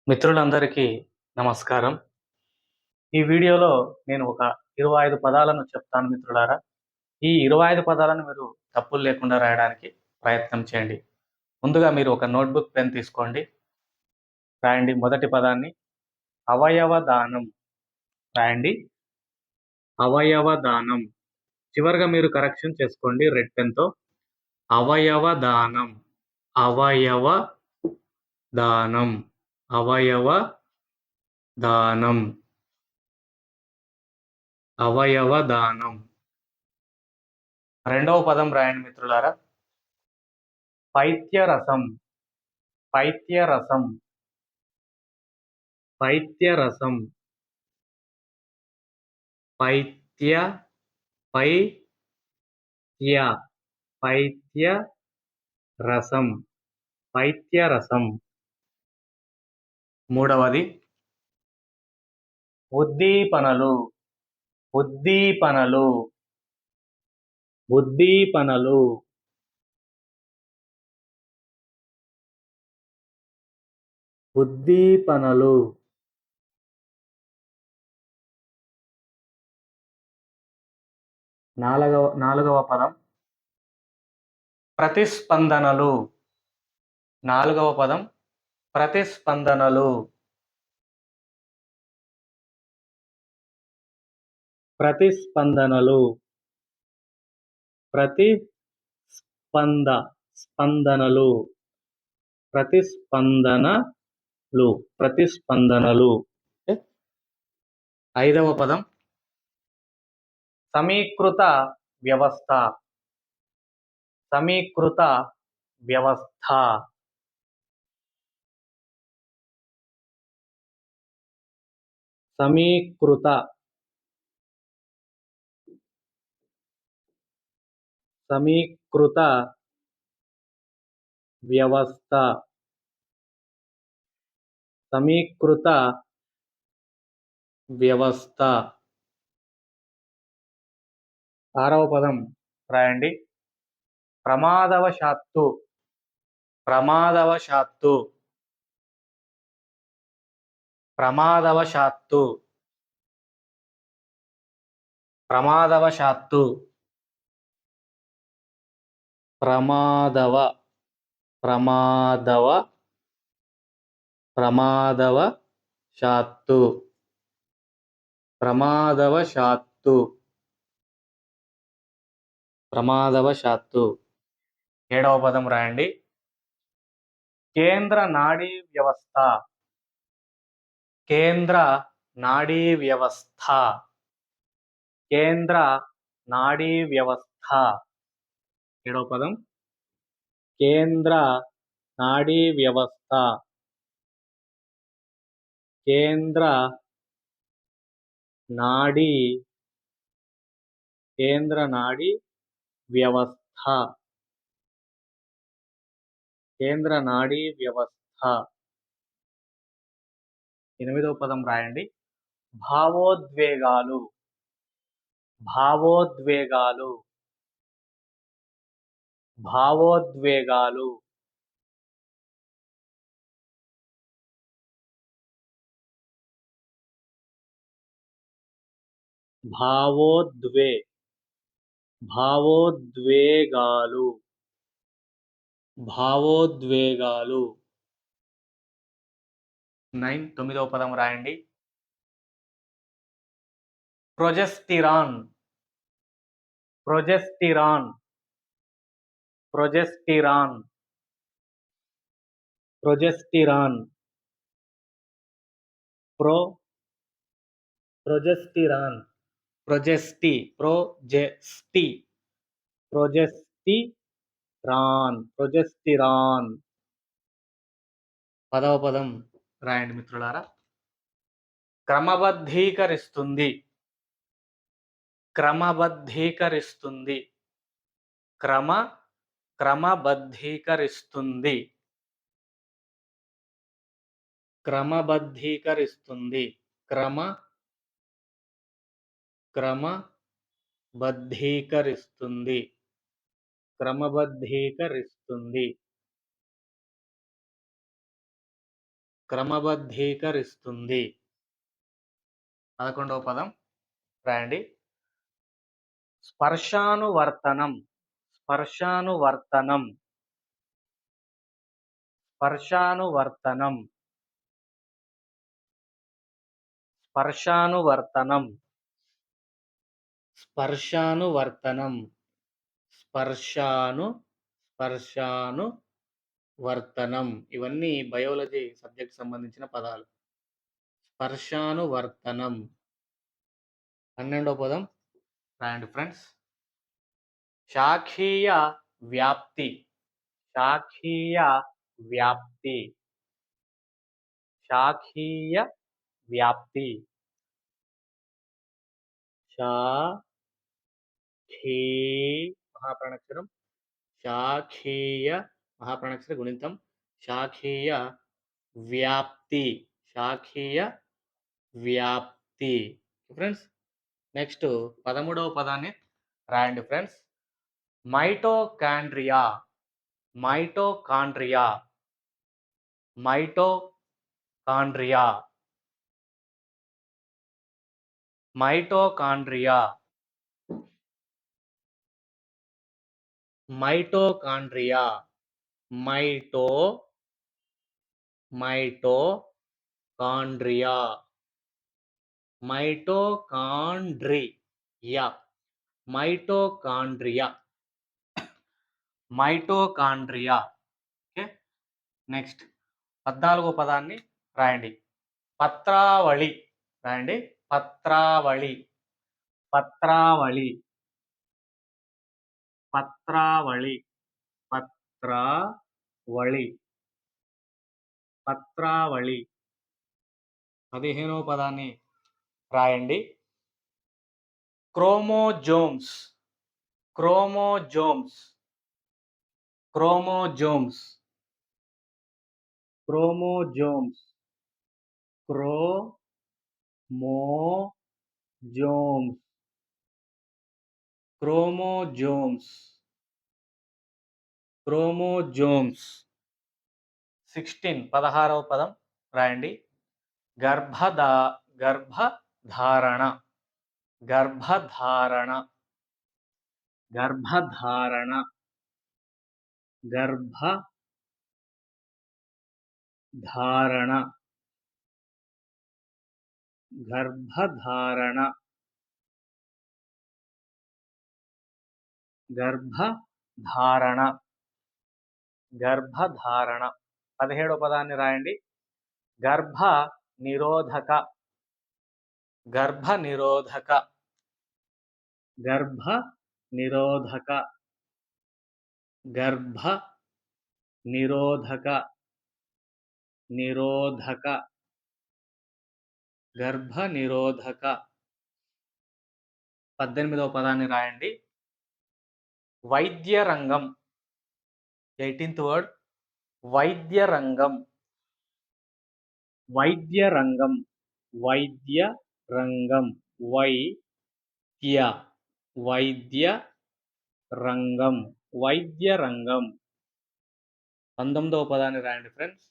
మిత్రులందరికీ నమస్కారం. ఈ వీడియోలో నేను ఒక 25 పదాలను చెప్తాను మిత్రులారా. ఈ 25 పదాలను మీరు తప్పులు లేకుండా రాయడానికి ప్రయత్నం చేయండి. ముందుగా మీరు ఒక నోట్‌బుక్, పెన్ తీసుకోండి. రాయండి మొదటి పదాన్ని అవయవ దానం. రాయండి అవయవ దానం. చివరగా మీరు కరెక్షన్ చేసుకోండి రెడ్ పెన్‌తో. అవయవ దానం. అవయవ దానం. అవయవ దానం. అవయవ దానం. రెండవ పదం రాయండి మిత్రులారా. పైత్యరసం. పైత్యరసం. పైత్యరసం. పైత్య పైత్య పైత్య రసం. పైత్యరసం. మూడవది ఉద్దీపనలు. ఉద్దీపనలు. ఉద్దీపనలు. ఉద్దీపనలు. నాలుగవ పదం ప్రతిస్పందనలు. నాలుగవ పదం ప్రతిస్పందనలు. ప్రతిస్పందనలు. స్పందనలు. ప్రతిస్పందనలు. ప్రతిస్పందనలు. ఐదవ పదం సమీకృత వ్యవస్థ. సమీకృత వ్యవస్థ. సమీకృత. సమీకృత వ్యవస్థ. సమీకృత వ్యవస్థ. ఆరవ పదం రాయండి ప్రమాదవశాత్తు. ప్రమాదవశాత్తు. ప్రమాదవశాత్తు. ప్రమాదవశాత్తు. ప్రమాదవ. ప్రమాదవ. ప్రమాదవశాత్తు. ప్రమాదవశాత్తు. ప్రమాదవశాత్తు. ఏడవ పదం రాయండి కేంద్ర నాడీ వ్యవస్థ. కేంద్ర నాడీ వ్యవస్థ. కేంద్ర నాడీ వ్యవస్థ. ఏడవ పదం కేంద్ర నాడీ వ్యవస్థ. కేంద్ర నాడీ. కేంద్ర నాడీ వ్యవస్థ. కేంద్ర నాడీ వ్యవస్థ. ఎనిమిదవ పదం రాయండి భావోద్వేగాలు. భావోద్వేగాలు. భావోద్వేగాలు. భావోద్వేగాలు. భావోద్వేగాలు. తొమ్మిదవ పదం రాయండి progesterone. Progesterone. Progesterone. Progesterone. Progesterone. ప్రొజెస్టి. ప్రొజెస్టి. ప్రొజెస్టిరాన్. ప్రొజెస్టిరాన్. పదవ పదం రాయండి మిత్రులారా క్రమబద్ధీకరిస్తుంది. క్రమబద్ధీకరిస్తుంది. క్రమబద్ధీకరిస్తుంది. క్రమబద్ధీకరిస్తుంది. క్రమబద్ధీకరిస్తుంది. క్రమబద్ధీకరిస్తుంది. క్రమబద్ధీకరిస్తుంది. 11వ పదం రాయండి. స్పర్శానువర్తనం. స్పర్శానువర్తనం. స్పర్శానువర్తనం. స్పర్శానువర్తనం. స్పర్శానువర్తనం. స్పర్శానువర్తనం. ఇవన్నీ బయాలజీ సబ్జెక్ట్ సంబంధించిన పదాలు. స్పర్శానువర్తనం. 12వ పదం రాయండి ఫ్రెండ్స్. శాఖీయ వ్యాప్తి. శాఖీయ వ్యాప్తి. శాఖీయ వ్యాప్తి. శాఖీ మహాప్రాణాక్షరం. శాఖీయ మహాప్రాణాక్షర గుణితం. శాఖీయ వ్యాప్తి. శాఖీయ వ్యాప్తి. ఫ్రెండ్స్ నెక్స్ట్ 13వ పదాన్ని రాయండి friends. Mitochondria. Mitochondria. Mitochondria. Mitochondria. Mitochondria. Mitochondria. Mitochondria. Mitochondria. Mitochondria. Okay. Next 14వ పదాన్ని రాయండి. పత్రావళి. రాయండి. పత్రావళి. పత్రావళి. పత్రావళి. పత్రావళి. పత్రావళి. 15వ పదాన్ని రాయండి. Chromosomes. Chromosomes. Chromosomes. Chromosomes. Chromosomes. Chromosomes. Chromosomes. 16వ పదం రాయండి. గర్భధారణ. గర్భధారణ. గర్భధారణ. గర్భధారణ. గర్భధారణ. గర్భధారణ. గర్భధారణ. 17వ పదాన్ని రాయండి. గర్భ నిరోధక. గర్భ నిరోధక. గర్భ నిరోధక. గర్భ నిరోధక. నిరోధక. గర్భ నిరోధక. 18వ పదాన్ని రాయండి. వైద్య రంగం. 18th వర్డ్ వైద్య రంగం. వైద్య రంగం. వైద్య రంగం. వైద్య. వైద్య రంగం. వైద్య రంగం. 19వ పదాన్ని రాయండి ఫ్రెండ్స్.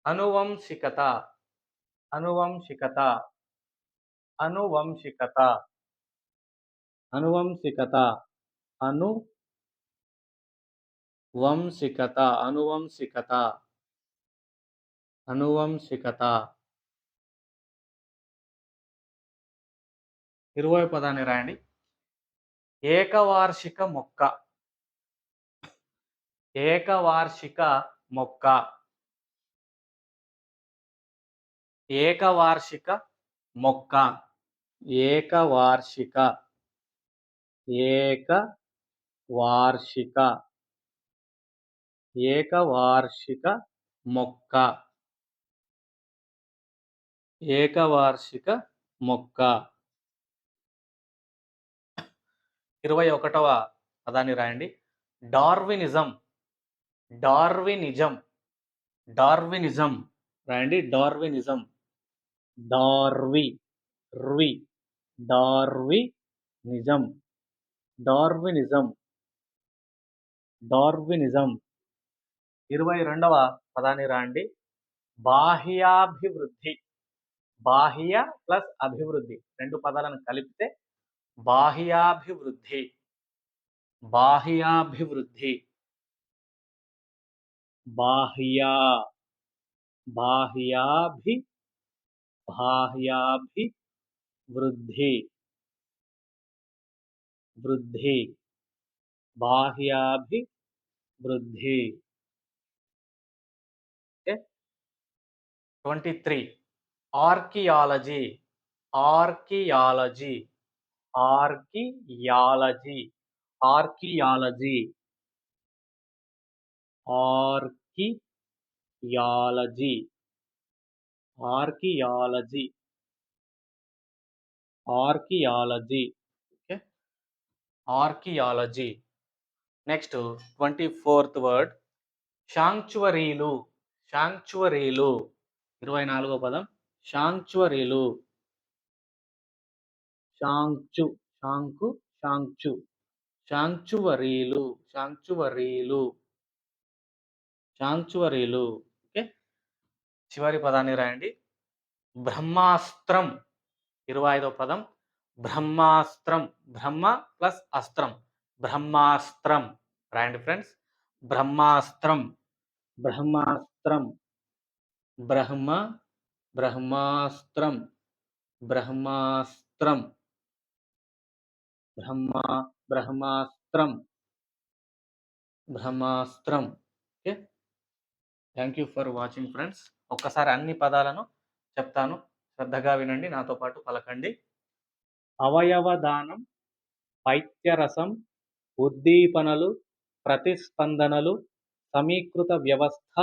అనువంశికత. అనువంశికత. అనువంశికత. అనువంశికత. అనువంశికత. అనువంశికత. అనువంశికత. 20వ పదాన్ని రాయండి. ఏకవార్షిక మొక్క. ఏకవార్షిక మొక్క. ఏకవార్షిక మొక్క. ఏకవార్షిక. ఏకవార్షిక. ఏకవార్షిక మొక్క. ఏకవార్షిక మొక్క. 21వ పదాన్ని రాయండి. డార్వినిజం. డార్వినిజం. డార్వినిజం. రాయండి. డార్వినిజం. డార్వి. ర్వి. డార్వినిజం. డార్వినిజం. డార్వినిజం. 22వ పదాన్ని రాయండి. బాహ్యాభివృద్ధి. బాహ్య ప్లస్ అభివృద్ధి 2 పదాలను కలిపితే బాహ్యాభివృద్ధి. బాహ్యాభివృద్ధి. బాహ్య బాహ్యాభి బాహ్యాభివృద్ధి. వృద్ధి. బాహ్యాభివృద్ధి. Okay. 23 archaeology. Archaeology. Archaeology. Archaeology. Archaeology. Archaeology. Archaeology. Okay. Archaeology. Next 24th word శాంక్చువరీలు. శాంక్చువరీలు. 24వ పదం శాంక్చువరీలు. శాంక్చు శాంకు శాంక్చు. శాంక్చువరీలు. శాంక్చువరీలు. శాంక్చువరీలు. ఓకే. చివరి పదాన్ని రాయండి. బ్రహ్మాస్త్రం. 25వ పదం బ్రహ్మాస్త్రం. బ్రహ్మ ప్లస్ అస్త్రం. బ్రహ్మాస్త్రం రాయండి ఫ్రెండ్స్. బ్రహ్మాస్త్రం. బ్రహ్మాస్త్రం. బ్రహ్మ బ్రహ్మాస్త్రం. బ్రహ్మాస్త్రం. బ్రహ్మాస్త్రం. బ్రహ్మాస్త్రం. Okay. Thank you for watching friends. ఒక్కసారి అన్ని పదాలను చెప్తాను, శ్రద్ధగా వినండి, నాతో పాటు పలకండి. అవయవదానం, పైత్యరసం, ఉద్దీపనలు, ప్రతిస్పందనలు, సమీకృత వ్యవస్థ,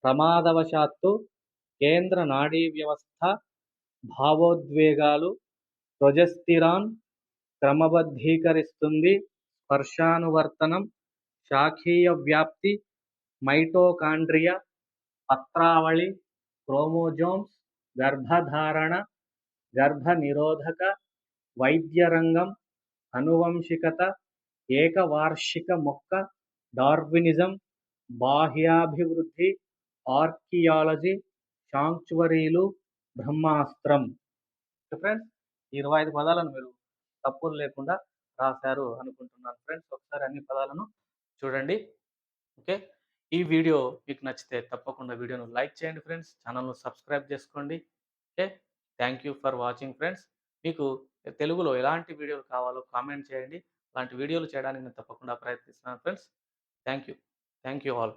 ప్రమాదవశాత్తు, కేంద్ర నాడీ వ్యవస్థ, భావోద్వేగాలు, ప్రొజెస్టిరాన్, క్రమబద్ధీకరిస్తుంది, స్పర్శానువర్తనం, శాఖీయ వ్యాప్తి, మైటోకాండ్రియా, పత్రావళి, క్రోమోజోమ్స్, గర్భధారణ, గర్భనిరోధక, వైద్యరంగం, అనువంశికత, ఏకవార్షిక మొక్క, డార్వినిజం, బాహ్యాభివృద్ధి, ఆర్కియాలజీ, శాంక్చువరీలు, బ్రహ్మాస్త్రం. ఫ్రెండ్స్, ఈ 25 పదాలను మీరు తప్పులు లేకుండా రాశారు అనుకుంటున్నాను ఫ్రెండ్స్. ఒకసారి అన్ని పదాలను చూడండి. ఓకే. ఈ వీడియో మీకు నచ్చితే తప్పకుండా వీడియోను లైక్ చేయండి ఫ్రెండ్స్. ఛానల్‌ను సబ్స్క్రైబ్ చేసుకోండి. Okay. Thank you for watching friends. మీకు తెలుగులో ఎలాంటి వీడియోలు కావాలో కామెంట్ చేయండి. అలాంటి వీడియోలు చేయడానికి నేను తప్పకుండా ప్రయత్నిస్తున్నాను friends. Thank you. Thank you all.